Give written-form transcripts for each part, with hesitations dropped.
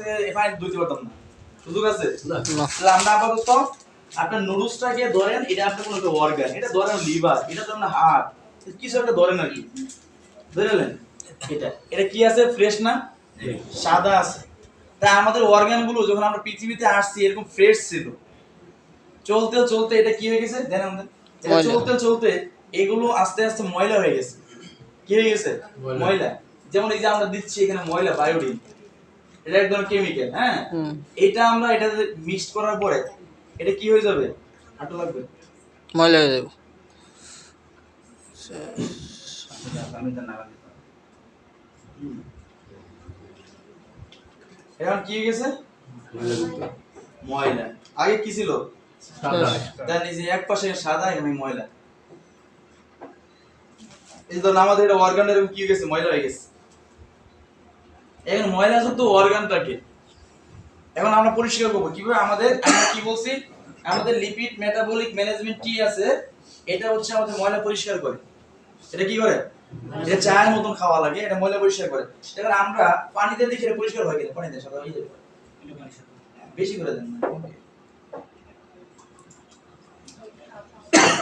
থেকে এখানে ধুইতে পারতাম না, সুযোগ আছে? তাহলে আমরা আপাতত আপনার নুডলসটাকে ধরেন, এটা আপনার কোনো একটা অর্গান, এটা ধরেন লিভার, এটা ধরেন হার্ট, কিছু একটা ধরেন আর কি, ধরেলেন। এটা কি আছে? ফ্রেশ না, সাদা আছে। তাই আমাদের অর্গানগুলো যখন আমরা পৃথিবীতে আসছি এরকম ফ্রেশ ছিল, চলতে চলতে এটা কি হয়ে গেছে জানেন আমাদের? এটা চলতে চলতে এগুলো আস্তে আস্তে ময়লা হয়ে গেছে। কি হয়ে গেছে? ময়লা। যেমন এই যে আমরা দিচ্ছি এখানে ময়লা, বায়োডিন, এটা একদম কেমিক্যাল, হ্যাঁ। এটা আমরা এটাতে মিক্স করার পরে এটা কি হয়ে যাবে? হাঁটু লাগবে, ময়লা হয়ে যাবে। এখন কি হয়ে গেছে? ময়লা। আগে কি ছিল? তার নিচে এক পাশে সাদা, এখানে ময়লা। এই তো আমাদের এটা অর্গান এরকম কি হয়ে গেছে? ময়লা হয়ে গেছে। এখন ময়লা যুক্ত অর্গানটাকে এখন আমরা পরিষ্কার করব কিভাবে? আমরা কি বলছি? আমাদের লিপিড মেটাবলিক ম্যানেজমেন্ট টি আছে, এটা হচ্ছে আমাদের ময়লা পরিষ্কার করে। এটা কি করে? এটা চায়ের মতন খাওয়া লাগে, এটা ময়লা পরিষ্কার করে। এবার আমরা পানিতে দেখি এটা পরিষ্কার হয় কিনা, পানিতে সাদা হয়ে যাবে, বেশি করে দেন না।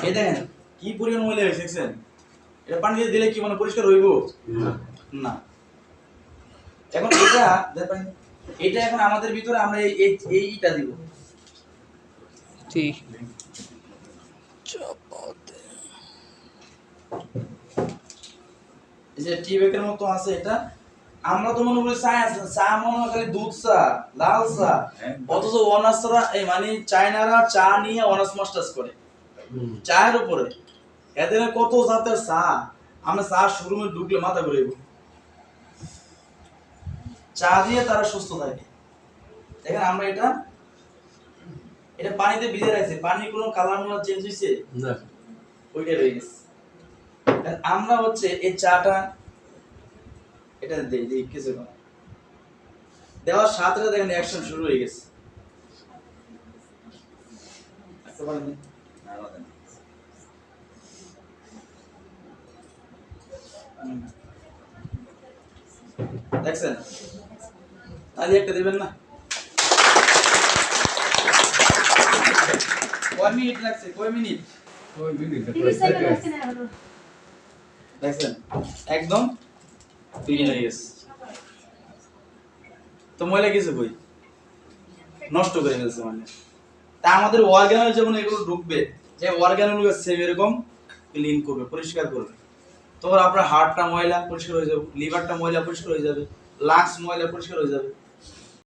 এই দেখেন কি পরিমাণ ময়লা হয়েছে, দেখছেন? এটা পানিতে দিলে কি মানে পরিষ্কার হইব? না। এখন এটা দেখেন, এটা এখন আমাদের ভিতরে আমরা এইটা দিব, ঠিক এই যে টি ব্যাগের মতো আছে এটা। আমরা তো মনে করি চা আছে, চা মনে হয় খালি দুধ চা, লাল চা, অথচ অনার্সরা এই মানে চায়নারা চা নিয়ে অনার্স মাস্টার্স করে চায়ের উপরে। এদের কত জাতের চা, আমরা চা শোরুমে ঢুকলে মাথা ঘুরে যাবো। চা দিয়ে তারা সুস্থ থাকে। দেখেন আমরা এটা পানিতে ভিজে রাখছি, পানির কোনো কালার মালার চেঞ্জ হয়েছে না, ওইটা রয়ে গেছে। আমরা হচ্ছে এই চাটা এটা দেই কিছু না, দেওয়ার সাথে দেখেন অ্যাকশন শুরু হয়ে গেছে। দেখছেন? তাহলে একটা দিবেন না? কয় মিনিট লাগছে? কয় মিনিট? দেখছেন একদম ক্লিন হয়ে গেছে। তো ময়লা কিছু কই নষ্ট করে ফেলছে মানে। তা আমাদের অর্গানে যখন এগুলো ঢুকবে, যে অর্গানগুলো সেম এরকম ক্লিন করবে, পরিষ্কার করবে। তখন আপনার হার্টটা ময়লা পরিষ্কার হয়ে যাবে, লিভারটা ময়লা পরিষ্কার হয়ে যাবে, লাংস ময়লা পরিষ্কার হয়ে যাবে।